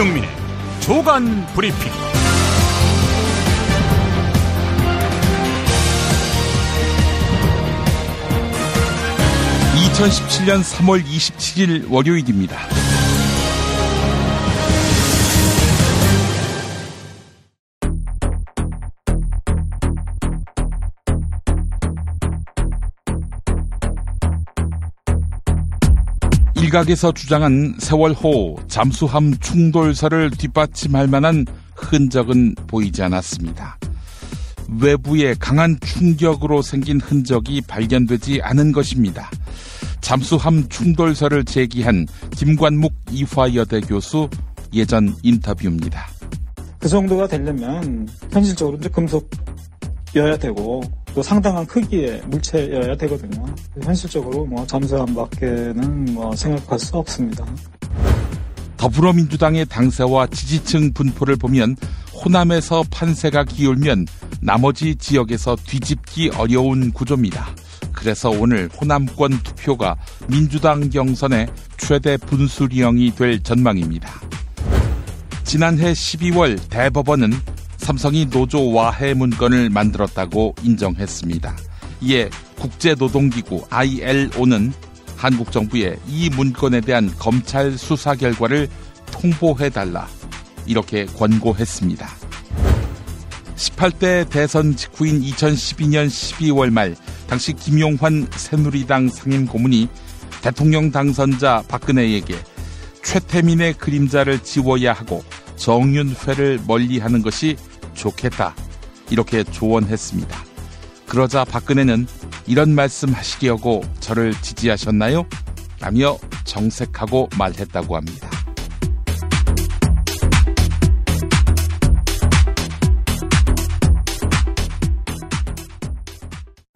김용민의 조간 브리핑. 2017년 3월 27일 월요일입니다. 일각에서 주장한 세월호 잠수함 충돌설을 뒷받침할 만한 흔적은 보이지 않았습니다. 외부의 강한 충격으로 생긴 흔적이 발견되지 않은 것입니다. 잠수함 충돌설을 제기한 김관묵 이화여대 교수 예전 인터뷰입니다. 그 정도가 되려면 현실적으로 이제 금속여야 되고 또 상당한 크기의 물체여야 되거든요. 현실적으로 잠수함 밖에는 생각할 수 없습니다. 더불어민주당의 당세와 지지층 분포를 보면 호남에서 판세가 기울면 나머지 지역에서 뒤집기 어려운 구조입니다. 그래서 오늘 호남권 투표가 민주당 경선의 최대 분수령이 될 전망입니다. 지난해 12월 대법원은 삼성이 노조 와해 문건을 만들었다고 인정했습니다. 이에 국제노동기구 ILO는 한국 정부에 이 문건에 대한 검찰 수사 결과를 통보해달라 이렇게 권고했습니다. 18대 대선 직후인 2012년 12월 말 당시 김용환 새누리당 상임고문이 대통령 당선자 박근혜에게 최태민의 그림자를 지워야 하고 정윤회를 멀리하는 것이 좋겠다 이렇게 조언했습니다. 그러자 박근혜는 이런 말씀 하시려고 저를 지지하셨나요? 라며 정색하고 말했다고 합니다.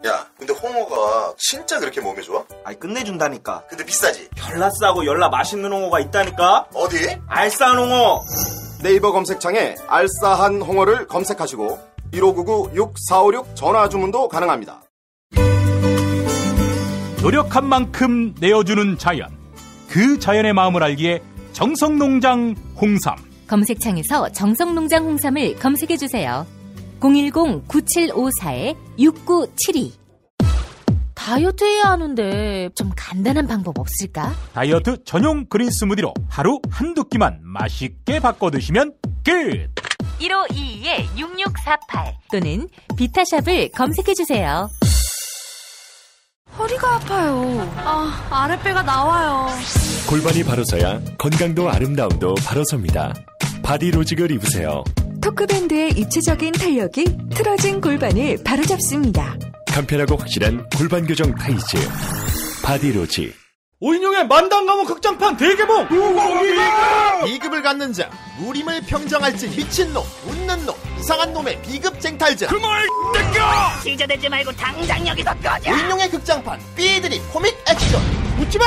야, 근데 홍어가 진짜 그렇게 몸에 좋아? 아이 끝내준다니까. 근데 비싸지? 열나 싸고 열나 맛있는 홍어가 있다니까. 어디? 알싸한 홍어. 네이버 검색창에 알싸한 홍어를 검색하시고 1599-6456 전화 주문도 가능합니다. 노력한 만큼 내어주는 자연, 그 자연의 마음을 알기에 정성농장 홍삼. 검색창에서 정성농장 홍삼을 검색해주세요. 010-9754-6972. 다이어트 해야 하는데 좀 간단한 방법 없을까? 다이어트 전용 그린 스무디로 하루 한두 끼만 맛있게 바꿔 드시면 끝! 1522-6648 또는 비타샵을 검색해주세요. 허리가 아파요. 아랫배가 나와요. 골반이 바로 서야 건강도 아름다움도 바로 섭니다. 바디로직을 입으세요. 토크밴드의 입체적인 탄력이 틀어진 골반을 바로잡습니다. 간편하고 확실한 골반 교정 타이즈 바디로직. 오인용의 만당 감옥 극장판 대개봉. 비급을 갖는 자, 무림을 평정할지 미친놈, 웃는 놈, 이상한 놈의 비급 쟁탈자. 그말 땡겨! 시저대지 말고 당장 여기서 꺼져. 오인용의 극장판 삐들이 코믹 액션. 웃지마!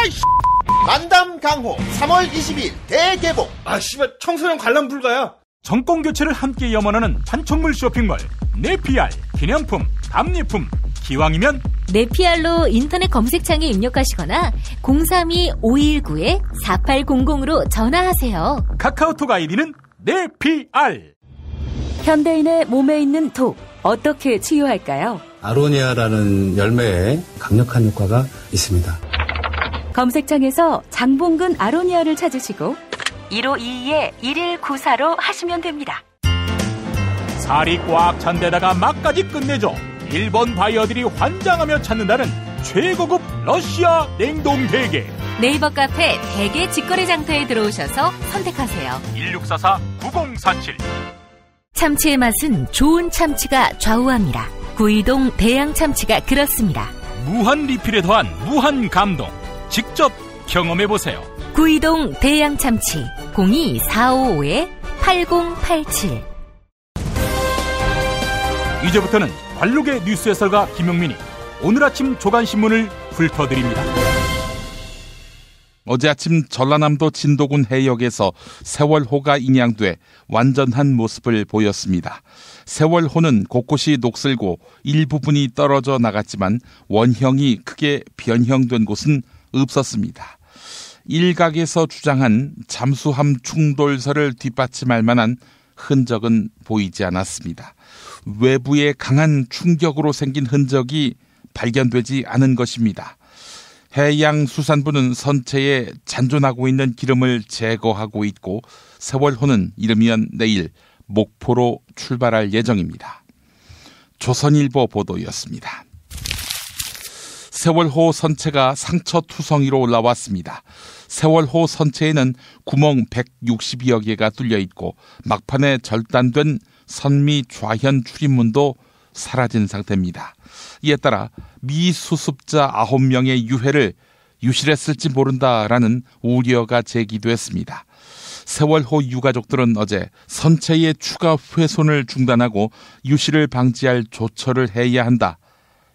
만담 강호 3월 22일 대개봉. 씨발 청소년 관람 불가야. 정권 교체를 함께 염원하는 판촉물 쇼핑몰 네피알 기념품, 답례품, 기왕이면 네피알로 인터넷 검색창에 입력하시거나 032-519-4800으로 전화하세요. 카카오톡 아이디는 네피알. 현대인의 몸에 있는 독, 어떻게 치유할까요? 아로니아라는 열매에 강력한 효과가 있습니다. 검색창에서 장봉근 아로니아를 찾으시고 1522-1194로 하시면 됩니다. 살이 꽉 찬 데다가 막까지 끝내줘. 일본 바이어들이 환장하며 찾는다는 최고급 러시아 냉동 대게. 네이버 카페 대게 직거래 장터에 들어오셔서 선택하세요. 1644-9047. 참치의 맛은 좋은 참치가 좌우합니다. 구이동 대양 참치가 그렇습니다. 무한 리필에 더한 무한 감동. 직접 경험해보세요. 구이동 대양 참치 02-455-8087. 이제부터는 관록의 뉴스 해설가 김용민이 오늘 아침 조간신문을 훑어드립니다. 어제 아침 전라남도 진도군 해역에서 세월호가 인양돼 완전한 모습을 보였습니다. 세월호는 곳곳이 녹슬고 일부분이 떨어져 나갔지만 원형이 크게 변형된 곳은 없었습니다. 일각에서 주장한 잠수함 충돌설을 뒷받침할 만한 흔적은 보이지 않았습니다. 외부의 강한 충격으로 생긴 흔적이 발견되지 않은 것입니다. 해양수산부는 선체에 잔존하고 있는 기름을 제거하고 있고 세월호는 이르면 내일 목포로 출발할 예정입니다. 조선일보 보도였습니다. 세월호 선체가 상처투성이로 올라왔습니다. 세월호 선체에는 구멍 160여 개가 뚫려 있고 막판에 절단된 선미 좌현 출입문도 사라진 상태입니다. 이에 따라 미 수습자 9명의 유해를 유실했을지 모른다라는 우려가 제기됐습니다. 세월호 유가족들은 어제 선체의 추가 훼손을 중단하고 유실을 방지할 조처를 해야 한다,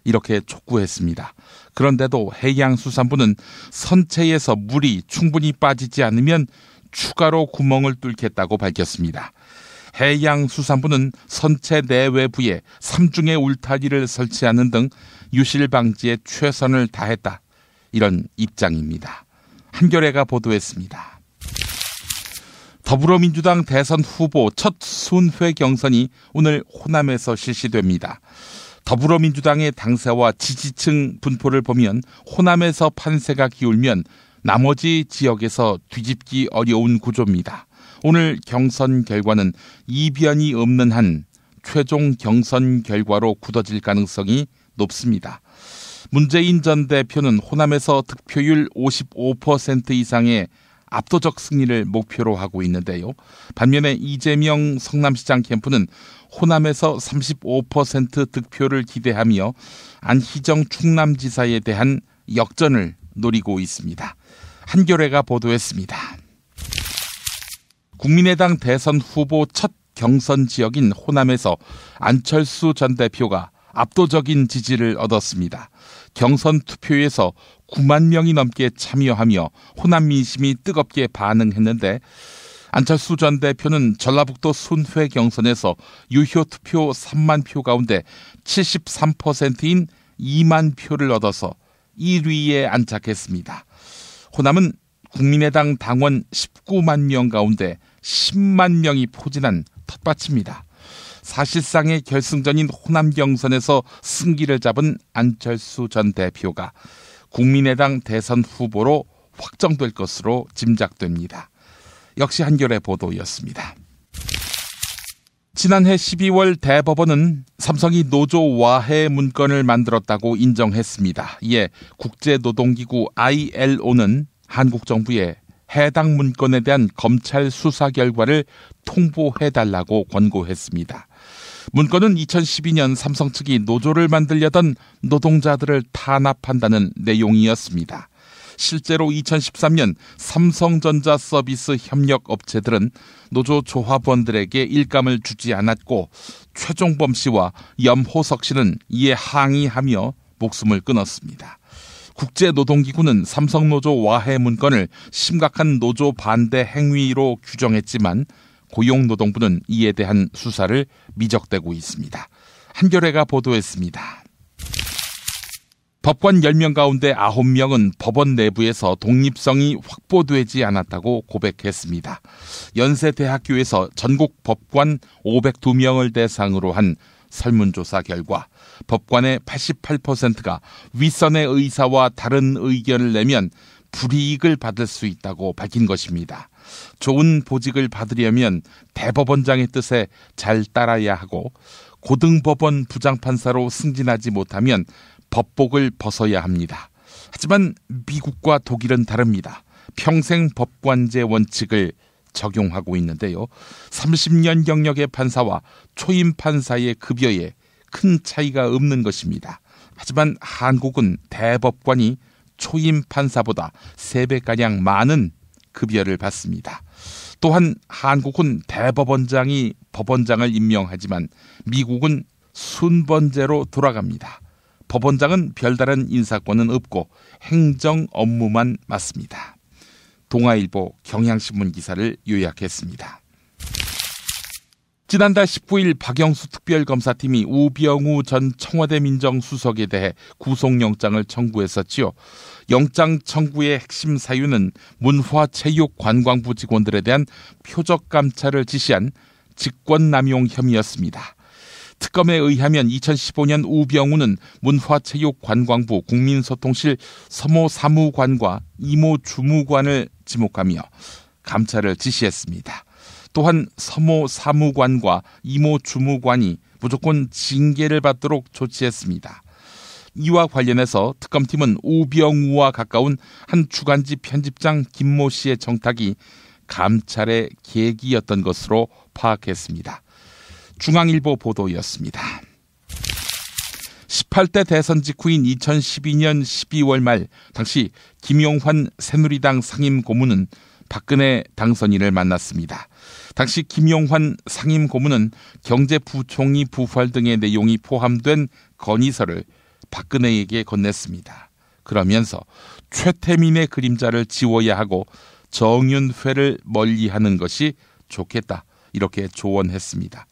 이렇게 촉구했습니다. 그런데도 해양수산부는 선체에서 물이 충분히 빠지지 않으면 추가로 구멍을 뚫겠다고 밝혔습니다. 해양수산부는 선체 내외부에 3중의 울타리를 설치하는 등 유실 방지에 최선을 다했다, 이런 입장입니다. 한겨레가 보도했습니다. 더불어민주당 대선 후보 첫 순회 경선이 오늘 호남에서 실시됩니다. 더불어민주당의 당세와 지지층 분포를 보면 호남에서 판세가 기울면 나머지 지역에서 뒤집기 어려운 구조입니다. 오늘 경선 결과는 이변이 없는 한 최종 경선 결과로 굳어질 가능성이 높습니다. 문재인 전 대표는 호남에서 득표율 55% 이상의 압도적 승리를 목표로 하고 있는데요. 반면에 이재명 성남시장 캠프는 호남에서 35% 득표를 기대하며 안희정 충남지사에 대한 역전을 노리고 있습니다. 한겨레가 보도했습니다. 국민의당 대선 후보 첫 경선 지역인 호남에서 안철수 전 대표가 압도적인 지지를 얻었습니다. 경선 투표에서 9만 명이 넘게 참여하며 호남 민심이 뜨겁게 반응했는데 안철수 전 대표는 전라북도 순회 경선에서 유효 투표 3만 표 가운데 73%인 2만 표를 얻어서 1위에 안착했습니다. 호남은 국민의당 당원 19만 명 가운데 10만 명이 포진한 텃밭입니다. 사실상의 결승전인 호남 경선에서 승기를 잡은 안철수 전 대표가 국민의당 대선 후보로 확정될 것으로 짐작됩니다. 역시 한겨레 보도였습니다. 지난해 12월 대법원은 삼성이 노조 와해 문건을 만들었다고 인정했습니다. 이에 국제노동기구 ILO는 한국 정부에 해당 문건에 대한 검찰 수사 결과를 통보해달라고 권고했습니다. 문건은 2012년 삼성 측이 노조를 만들려던 노동자들을 탄압한다는 내용이었습니다. 실제로 2013년 삼성전자 서비스 협력 업체들은 노조 조합원들에게 일감을 주지 않았고 최종범 씨와 염호석 씨는 이에 항의하며 목숨을 끊었습니다. 국제노동기구는 삼성노조 와해 문건을 심각한 노조 반대 행위로 규정했지만 고용노동부는 이에 대한 수사를 미적대고 있습니다. 한겨레가 보도했습니다. 법관 10명 가운데 9명은 법원 내부에서 독립성이 확보되지 않았다고 고백했습니다. 연세대학교에서 전국 법관 502명을 대상으로 한 설문조사 결과 법관의 88%가 윗선의 의사와 다른 의견을 내면 불이익을 받을 수 있다고 밝힌 것입니다. 좋은 보직을 받으려면 대법원장의 뜻에 잘 따라야 하고 고등법원 부장판사로 승진하지 못하면 법복을 벗어야 합니다. 하지만 미국과 독일은 다릅니다. 평생 법관제 원칙을 적용하고 있는데요. 30년 경력의 판사와 초임 판사의 급여에 큰 차이가 없는 것입니다. 하지만 한국은 대법관이 초임 판사보다 3배가량 많은 급여를 받습니다. 또한 한국은 대법원장이 법원장을 임명하지만 미국은 순번제로 돌아갑니다. 법원장은 별다른 인사권은 없고 행정 업무만 맡습니다. 동아일보 경향신문 기사를 요약했습니다. 지난달 19일 박영수 특별검사팀이 우병우 전 청와대 민정수석에 대해 구속영장을 청구했었지요. 영장 청구의 핵심 사유는 문화체육관광부 직원들에 대한 표적 감찰을 지시한 직권남용 혐의였습니다. 특검에 의하면 2015년 우병우는 문화체육관광부 국민소통실 서모사무관과 이모주무관을 지목하며 감찰을 지시했습니다. 또한 서모사무관과 이모주무관이 무조건 징계를 받도록 조치했습니다. 이와 관련해서 특검팀은 우병우와 가까운 한 주간지 편집장 김모 씨의 청탁이 감찰의 계기였던 것으로 파악했습니다. 중앙일보 보도였습니다. 18대 대선 직후인 2012년 12월 말 당시 김용환 새누리당 상임고문은 박근혜 당선인을 만났습니다. 당시 김용환 상임고문은 경제부총리 부활 등의 내용이 포함된 건의서를 박근혜에게 건넸습니다. 그러면서 최태민의 그림자를 지워야 하고 정윤회를 멀리하는 것이 좋겠다. 이렇게 조언했습니다.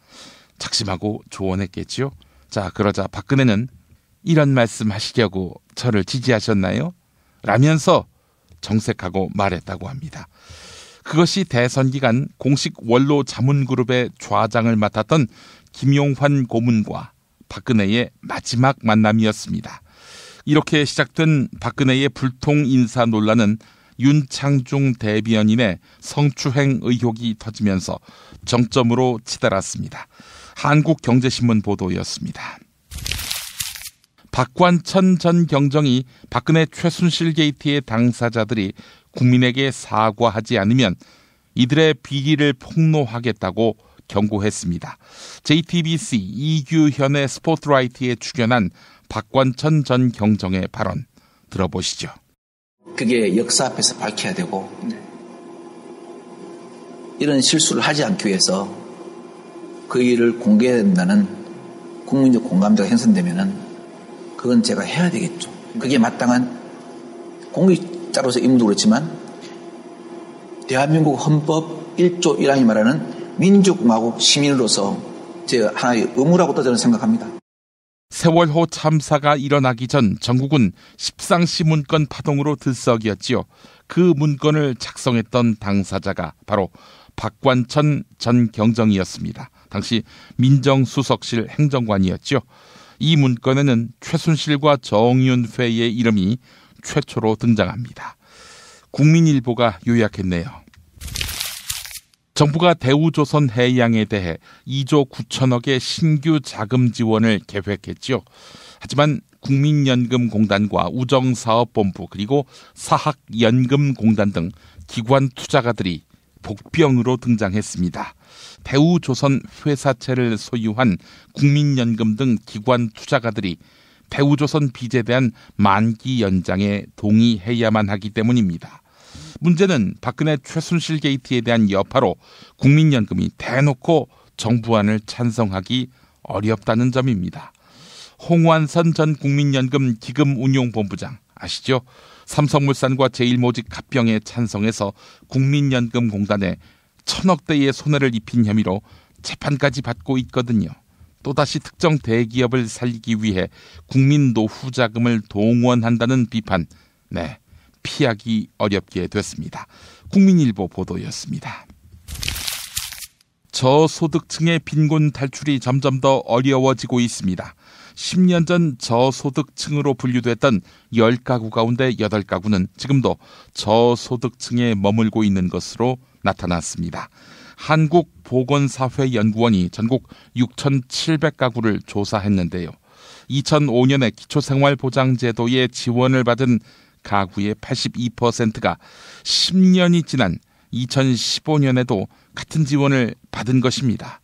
작심하고 조언했겠지요. 자, 그러자 박근혜는 이런 말씀 하시려고 저를 지지하셨나요? 라면서 정색하고 말했다고 합니다. 그것이 대선 기간 공식 원로 자문그룹의 좌장을 맡았던 김용환 고문과 박근혜의 마지막 만남이었습니다. 이렇게 시작된 박근혜의 불통 인사 논란은 윤창중 대변인의 성추행 의혹이 터지면서 정점으로 치달았습니다. 한국경제신문 보도였습니다. 박관천 전 경정이 박근혜 최순실 게이트의 당사자들이 국민에게 사과하지 않으면 이들의 비리를 폭로하겠다고 경고했습니다. JTBC 이규현의 스포트라이트에 출연한 박관천 전 경정의 발언 들어보시죠. 그게 역사 앞에서 밝혀야 되고 이런 실수를 하지 않기 위해서 그 일을 공개해야 된다는 국민적 공감대가 형성되면은 그건 제가 해야 되겠죠. 그게 마땅한 공직자로서 임무도 그렇지만 대한민국 헌법 1조 1항이 말하는 민주공화국 시민으로서 제 하나의 의무라고 저는 생각합니다. 세월호 참사가 일어나기 전 전국은 십상시 문건 파동으로 들썩이었지요. 그 문건을 작성했던 당사자가 바로 박관천 전 경정이었습니다. 당시 민정수석실 행정관이었죠. 이 문건에는 최순실과 정윤회의 이름이 최초로 등장합니다. 국민일보가 요약했네요. 정부가 대우조선해양에 대해 2조 9천억의 신규 자금 지원을 계획했죠. 하지만 국민연금공단과 우정사업본부 그리고 사학연금공단 등 기관 투자가들이 복병으로 등장했습니다. 대우조선 회사채를 소유한 국민연금 등 기관 투자가들이 대우조선 빚에 대한 만기 연장에 동의해야만 하기 때문입니다. 문제는 박근혜 최순실 게이트에 대한 여파로 국민연금이 대놓고 정부안을 찬성하기 어렵다는 점입니다. 홍완선 전 국민연금 기금운용본부장 아시죠? 삼성물산과 제일모직 합병에 찬성해서 국민연금공단에 1,000억대의 손해를 입힌 혐의로 재판까지 받고 있거든요. 또다시 특정 대기업을 살리기 위해 국민 노후 자금을 동원한다는 비판, 피하기 어렵게 됐습니다. 국민일보 보도였습니다. 저소득층의 빈곤 탈출이 점점 더 어려워지고 있습니다. 10년 전 저소득층으로 분류됐던 10가구 가운데 8가구는 지금도 저소득층에 머물고 있는 것으로 나타났습니다. 한국보건사회연구원이 전국 6,700가구를 조사했는데요. 2005년에 기초생활보장제도의 지원을 받은 가구의 82%가 10년이 지난 2015년에도 같은 지원을 받은 것입니다.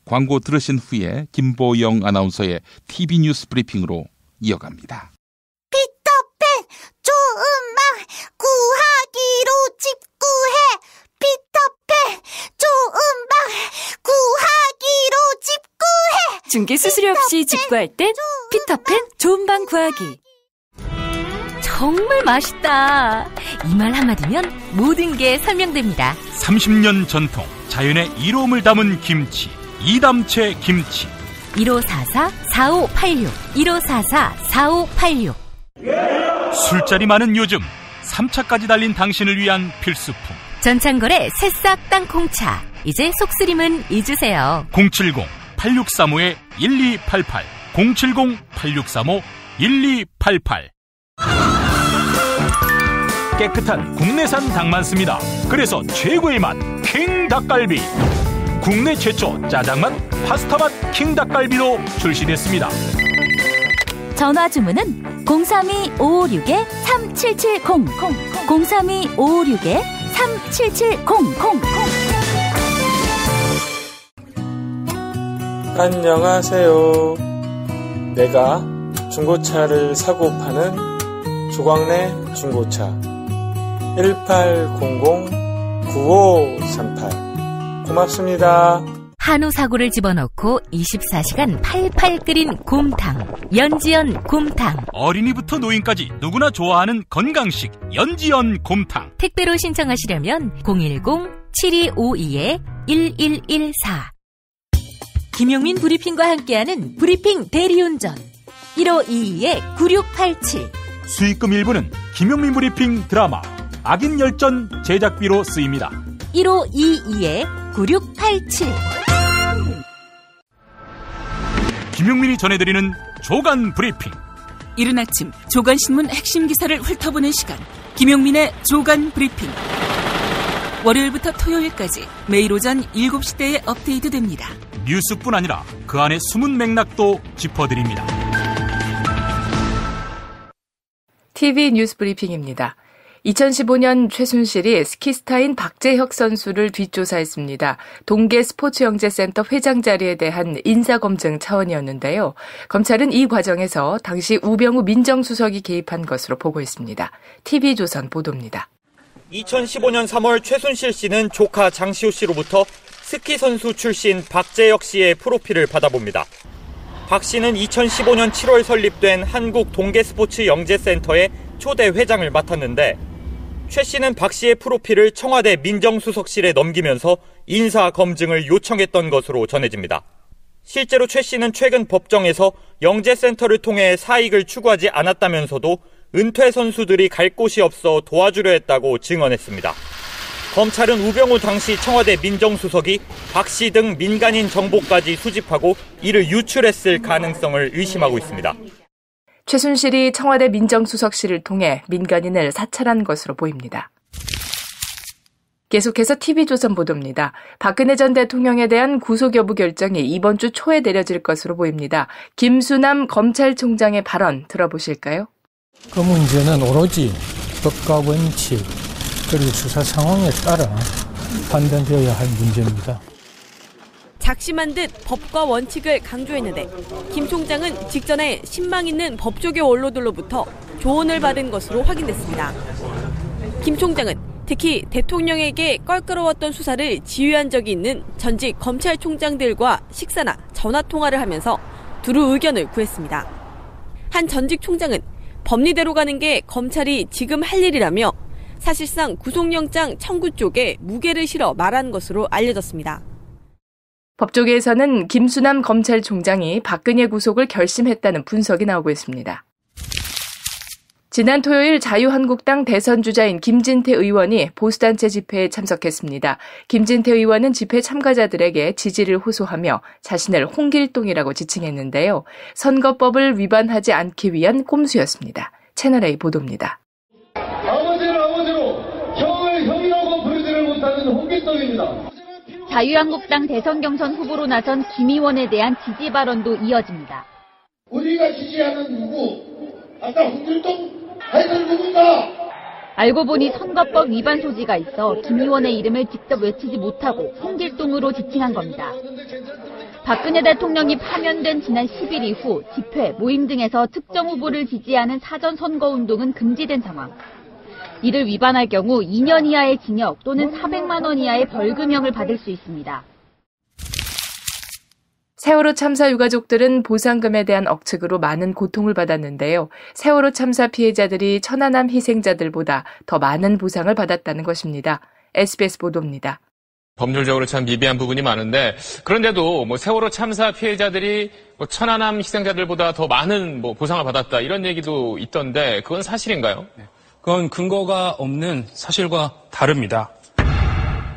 광고 들으신 후에 김보영 아나운서의 TV 뉴스 브리핑으로 이어갑니다. 피터팬 좋은 말 구하기로 집구해. 피터팬 좋은 말 구하기로 집구해. 중개 수수료 없이 집구할 땐 피터팬 좋은 방 구하기. 정말 맛있다. 이 말 한마디면 모든 게 설명됩니다. 30년 전통 자연의 이로움을 담은 김치, 이담채 김치. 1544-4586 1544-4586 술자리 많은 요즘 3차까지 달린 당신을 위한 필수품 전창걸의 새싹 땅콩차. 이제 속쓰림은 잊으세요. 070-8635-1288 070-8635-1288 깨끗한 국내산 닭만 씁니다. 그래서 최고의 맛 킹 닭갈비. 국내 최초 짜장맛, 파스타맛 킹 닭갈비로 출시됐습니다. 전화 주문은 032-556-3770 032-556-3770. 안녕하세요. 내가 중고차를 사고 파는 조광래 중고차 1800-9538 고맙습니다. 한우 사고를 집어넣고 24시간 팔팔 끓인 곰탕. 연지연 곰탕. 어린이부터 노인까지 누구나 좋아하는 건강식 연지연 곰탕. 택배로 신청하시려면 010-7252-1114. 김용민 브리핑과 함께하는 브리핑 대리운전 1522-9687. 수익금 일부는 김용민 브리핑 드라마 악인 열전 제작비로 쓰입니다. 1522-9687. 김용민이 전해드리는 조간 브리핑. 이른 아침 조간신문 핵심 기사를 훑어보는 시간, 김용민의 조간 브리핑. 월요일부터 토요일까지 매일 오전 7시대에 업데이트됩니다. 뉴스뿐 아니라 그 안에 숨은 맥락도 짚어드립니다. TV 뉴스 브리핑입니다. 2015년 최순실이 스키스타인 박재혁 선수를 뒷조사했습니다. 동계 스포츠영재센터 회장 자리에 대한 인사검증 차원이었는데요. 검찰은 이 과정에서 당시 우병우 민정수석이 개입한 것으로 보고 있습니다. TV조선 보도입니다. 2015년 3월 최순실 씨는 조카 장시호 씨로부터 스키 선수 출신 박재혁 씨의 프로필을 받아봅니다. 박 씨는 2015년 7월 설립된 한국 동계스포츠영재센터의 초대 회장을 맡았는데 최 씨는 박 씨의 프로필을 청와대 민정수석실에 넘기면서 인사검증을 요청했던 것으로 전해집니다. 실제로 최 씨는 최근 법정에서 영재센터를 통해 사익을 추구하지 않았다면서도 은퇴 선수들이 갈 곳이 없어 도와주려 했다고 증언했습니다. 검찰은 우병우 당시 청와대 민정수석이 박 씨 등 민간인 정보까지 수집하고 이를 유출했을 가능성을 의심하고 있습니다. 최순실이 청와대 민정수석실을 통해 민간인을 사찰한 것으로 보입니다. 계속해서 TV조선 보도입니다. 박근혜 전 대통령에 대한 구속 여부 결정이 이번 주 초에 내려질 것으로 보입니다. 김수남 검찰총장의 발언 들어보실까요? 그 문제는 오로지 법과 원칙 그리고 수사 상황에 따라 판단되어야 할 문제입니다. 작심한 듯 법과 원칙을 강조했는데 김 총장은 직전에 신망 있는 법조계 원로들로부터 조언을 받은 것으로 확인됐습니다. 김 총장은 특히 대통령에게 껄끄러웠던 수사를 지휘한 적이 있는 전직 검찰총장들과 식사나 전화통화를 하면서 두루 의견을 구했습니다. 한 전직 총장은 법리대로 가는 게 검찰이 지금 할 일이라며 사실상 구속영장 청구 쪽에 무게를 실어 말한 것으로 알려졌습니다. 법조계에서는 김수남 검찰총장이 박근혜 구속을 결심했다는 분석이 나오고 있습니다. 지난 토요일 자유한국당 대선 주자인 김진태 의원이 보수단체 집회에 참석했습니다. 김진태 의원은 집회 참가자들에게 지지를 호소하며 자신을 홍길동이라고 지칭했는데요. 선거법을 위반하지 않기 위한 꼼수였습니다. 채널A 보도입니다. 아버지를 아버지로, 형을 형이라고 부르지를 못하는 홍길동입니다. 자유한국당 대선 경선 후보로 나선 김 의원에 대한 지지 발언도 이어집니다. 우리가 지지하는 누구? 아까 홍길동? 하여튼 누군가? 알고 보니 선거법 위반 소지가 있어 김 의원의 이름을 직접 외치지 못하고 홍길동으로 지칭한 겁니다. 박근혜 대통령이 파면된 지난 10일 이후 집회, 모임 등에서 특정 후보를 지지하는 사전 선거운동은 금지된 상황. 이를 위반할 경우 2년 이하의 징역 또는 400만 원 이하의 벌금형을 받을 수 있습니다. 세월호 참사 유가족들은 보상금에 대한 억측으로 많은 고통을 받았는데요. 세월호 참사 피해자들이 천안함 희생자들보다 더 많은 보상을 받았다는 것입니다. SBS 보도입니다. 법률적으로 참 미비한 부분이 많은데 그런데도 세월호 참사 피해자들이 천안함 희생자들보다 더 많은 보상을 받았다 이런 얘기도 있던데 그건 사실인가요? 그건 근거가 없는 사실과 다릅니다.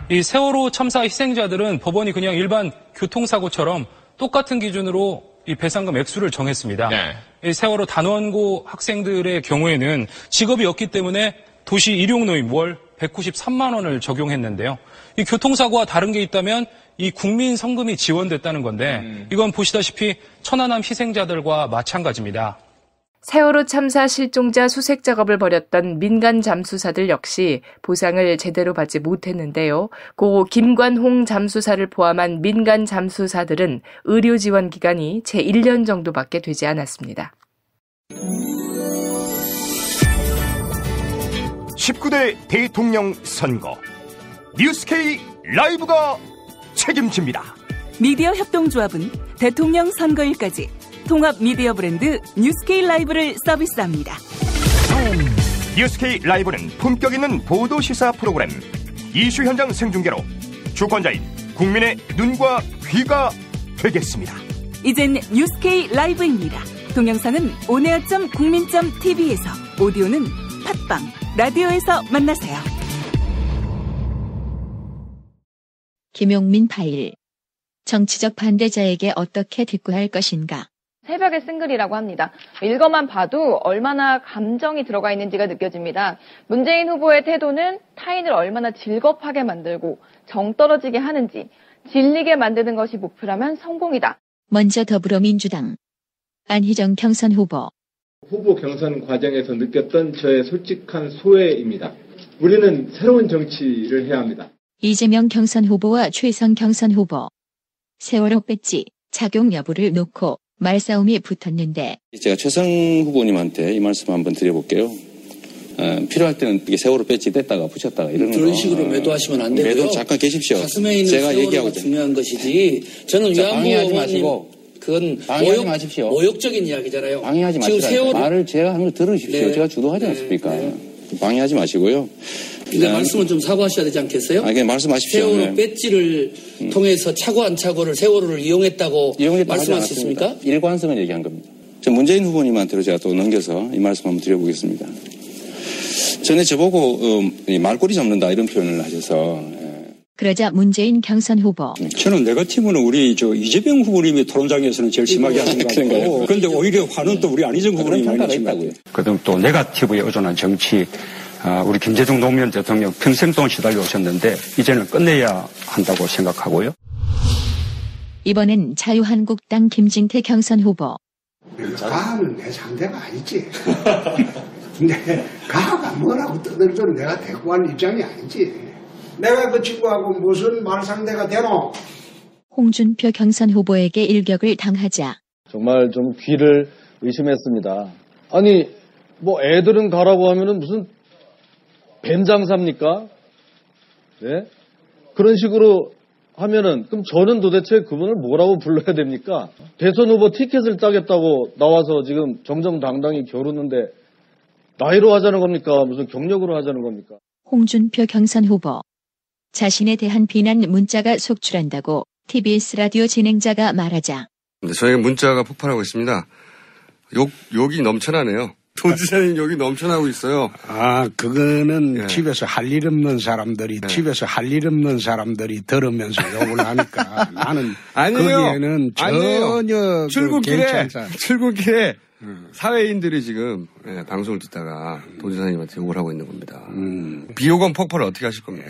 이 세월호 참사 희생자들은 법원이 그냥 일반 교통사고처럼 똑같은 기준으로 이 배상금 액수를 정했습니다. 이 세월호 단원고 학생들의 경우에는 직업이 없기 때문에 도시 일용노임 월 193만 원을 적용했는데요. 이 교통사고와 다른 게 있다면 이 국민 성금이 지원됐다는 건데 이건 보시다시피 천안함 희생자들과 마찬가지입니다. 세월호 참사 실종자 수색 작업을 벌였던 민간 잠수사들 역시 보상을 제대로 받지 못했는데요. 고 김관홍 잠수사를 포함한 민간 잠수사들은 의료 지원 기간이 채 1년 정도밖에 되지 않았습니다. 19대 대통령 선거 뉴스K 라이브가 책임집니다. 미디어 협동조합은 대통령 선거일까지 통합 미디어 브랜드 뉴스K 라이브를 서비스합니다. 뉴스K 라이브는 품격 있는 보도 시사 프로그램, 이슈 현장 생중계로 주권자인 국민의 눈과 귀가 되겠습니다. 이젠 뉴스K 라이브입니다. 동영상은 온에어.국민.tv에서, 오디오는 팟빵, 라디오에서 만나세요. 김용민 파일. 정치적 반대자에게 어떻게 대꾸할 것인가? 새벽에 쓴 글이라고 합니다. 읽어만 봐도 얼마나 감정이 들어가 있는지가 느껴집니다. 문재인 후보의 태도는 타인을 얼마나 질겁하게 만들고 정 떨어지게 하는지, 질리게 만드는 것이 목표라면 성공이다. 먼저 더불어민주당 안희정 경선 후보. 후보 경선 과정에서 느꼈던 저의 솔직한 소회입니다. 우리는 새로운 정치를 해야 합니다. 이재명 경선 후보와 최성 경선 후보. 세월호 배지 작용 여부를 놓고 말싸움이 붙었는데 제가 최성 후보님한테 이 말씀 한번 드려볼게요. 필요할 때는 이게 세월호 배지 뗐다가 붙였다가 이러는 거. 그런 식으로 매도하시면 안 되고요. 매도 잠깐 계십시오. 가슴에 있는 제가 세월호가 중요한 것이지. 저는 위안부 의원님 그건 모욕적인 이야기잖아요. 방해하지 마시고 세월호... 말을 제가 하는 걸 들으십시오. 네. 제가 주도하지 않습니까? 방해하지 마시고요. 근데 말씀은 좀 사과하셔야 되지 않겠어요? 그냥 말씀하십시오. 세월호 배지를 통해서 차고 안 차고를 세월호를 이용했다고 말씀하셨습니까? 일관성을 얘기한 겁니다. 저 문재인 후보님한테로 제가 또 넘겨서 이 말씀 한번 드려보겠습니다. 전에 저보고 말꼬리 잡는다 이런 표현을 하셔서. 그러자 문재인 경선 후보. 저는 네거티브는 우리 이재명 후보님이 토론장에서는 제일 심하게 하신 것 같고, 그런데 오히려 화는 또 우리 안희정 후보님이 많이 하신 것 같아요. 그다음 또 네거티브에 의존한 정치, 우리 김대중 노무현 대통령 평생 동안 시달려 오셨는데 이제는 끝내야 한다고 생각하고요. 이번엔 자유한국당 김진태 경선 후보. 가하는 내 상대가 아니지. 근데 가하가 뭐라고 떠들어도 내가 대꾸할 입장이 아니지. 내가 그 친구하고 무슨 말 상대가 되노? 홍준표 경선 후보에게 일격을 당하자. 정말 좀 귀를 의심했습니다. 아니 뭐 애들은 가라고 하면은 무슨 뱀 장사입니까? 네? 그런 식으로 하면은 그럼 저는 도대체 그분을 뭐라고 불러야 됩니까? 대선 후보 티켓을 따겠다고 나와서 지금 정정당당히 겨루는데 나이로 하자는 겁니까? 무슨 경력으로 하자는 겁니까? 홍준표 경선 후보. 자신에 대한 비난 문자가 속출한다고 TBS 라디오 진행자가 말하자. 저에게 문자가 폭발하고 있습니다. 욕이 넘쳐나네요. 도지사님 욕이 넘쳐나고 있어요. 그거는 집에서 할 일 없는 사람들이 집에서 할 일 없는 사람들이 들으면서 욕을 하니까 나는 거기에는 전혀 출근길에 사회인들이 지금 방송을 듣다가 도지사님한테 욕을 하고 있는 겁니다. 비호감 폭발을 어떻게 하실 겁니까?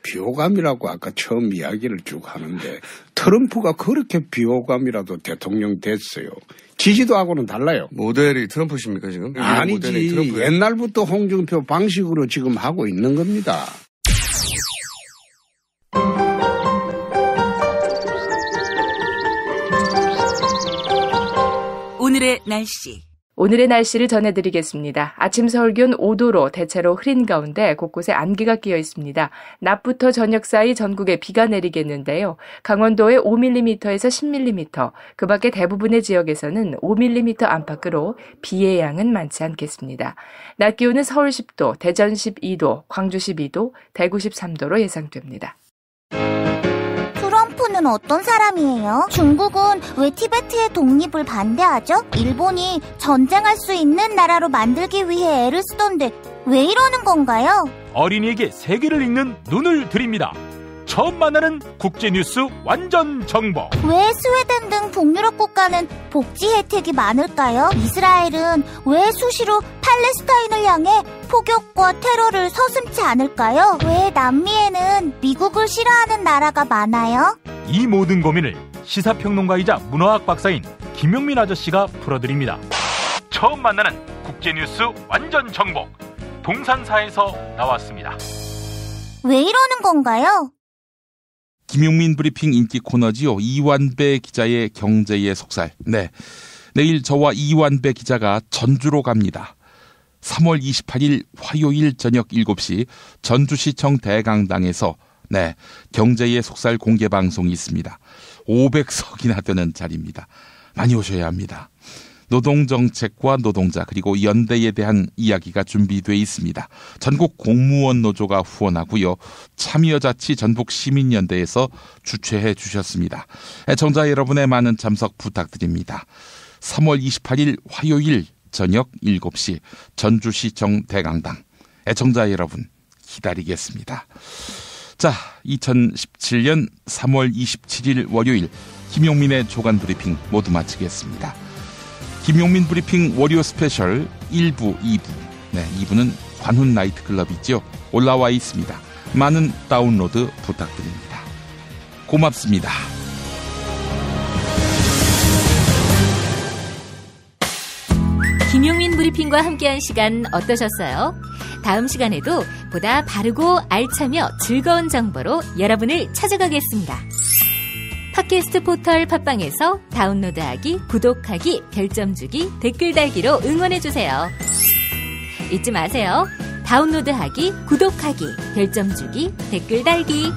비호감이라고 아까 처음 이야기를 쭉 하는데 트럼프가 그렇게 비호감이라도 대통령 됐어요. 지지도 하고는 달라요. 모델이 트럼프십니까 지금? 아니지. 옛날부터 홍준표 방식으로 지금 하고 있는 겁니다. 오늘의 날씨. 오늘의 날씨를 전해드리겠습니다. 아침 서울 기온 5도로 대체로 흐린 가운데 곳곳에 안개가 끼어 있습니다. 낮부터 저녁 사이 전국에 비가 내리겠는데요. 강원도에 5mm에서 10mm, 그 밖에 대부분의 지역에서는 5mm 안팎으로 비의 양은 많지 않겠습니다. 낮 기온은 서울 10도, 대전 12도, 광주 12도, 대구 13도로 예상됩니다. 씨는 어떤 사람이에요? 중국은 왜 티베트의 독립을 반대하죠? 일본이 전쟁할 수 있는 나라로 만들기 위해 애를 쓰던데 왜 이러는 건가요? 어린이에게 세계를 읽는 눈을 드립니다. 처음 만나는 국제뉴스 완전 정보. 왜 스웨덴 등 북유럽 국가는 복지 혜택이 많을까요? 이스라엘은 왜 수시로 팔레스타인을 향해 폭격과 테러를 서슴지 않을까요? 왜 남미에는 미국을 싫어하는 나라가 많아요? 이 모든 고민을 시사평론가이자 문화학 박사인 김용민 아저씨가 풀어드립니다. 처음 만나는 국제뉴스 완전 정보. 동산사에서 나왔습니다. 왜 이러는 건가요? 김용민 브리핑 인기 코너지요. 이완배 기자의 경제의 속살. 네, 내일 저와 이완배 기자가 전주로 갑니다. 3월 28일 화요일 저녁 7시 전주시청 대강당에서 경제의 속살 공개 방송이 있습니다. 500석이나 되는 자리입니다. 많이 오셔야 합니다. 노동정책과 노동자 그리고 연대에 대한 이야기가 준비되어 있습니다. 전국 공무원 노조가 후원하고요. 참여자치 전북시민연대에서 주최해 주셨습니다. 애청자 여러분의 많은 참석 부탁드립니다. 3월 28일 화요일 저녁 7시 전주시청 대강당. 애청자 여러분 기다리겠습니다. 자, 2017년 3월 27일 월요일 김용민의 조간 브리핑 모두 마치겠습니다. 김용민 브리핑 월요 스페셜 1부, 2부. 2부는 관훈 나이트클럽이죠. 올라와 있습니다. 많은 다운로드 부탁드립니다. 고맙습니다. 김용민 브리핑과 함께한 시간 어떠셨어요? 다음 시간에도 보다 바르고 알차며 즐거운 정보로 여러분을 찾아가겠습니다. 팟캐스트 포털 팟빵에서 다운로드하기, 구독하기, 별점 주기, 댓글 달기로 응원해주세요. 잊지 마세요. 다운로드하기, 구독하기, 별점 주기, 댓글 달기.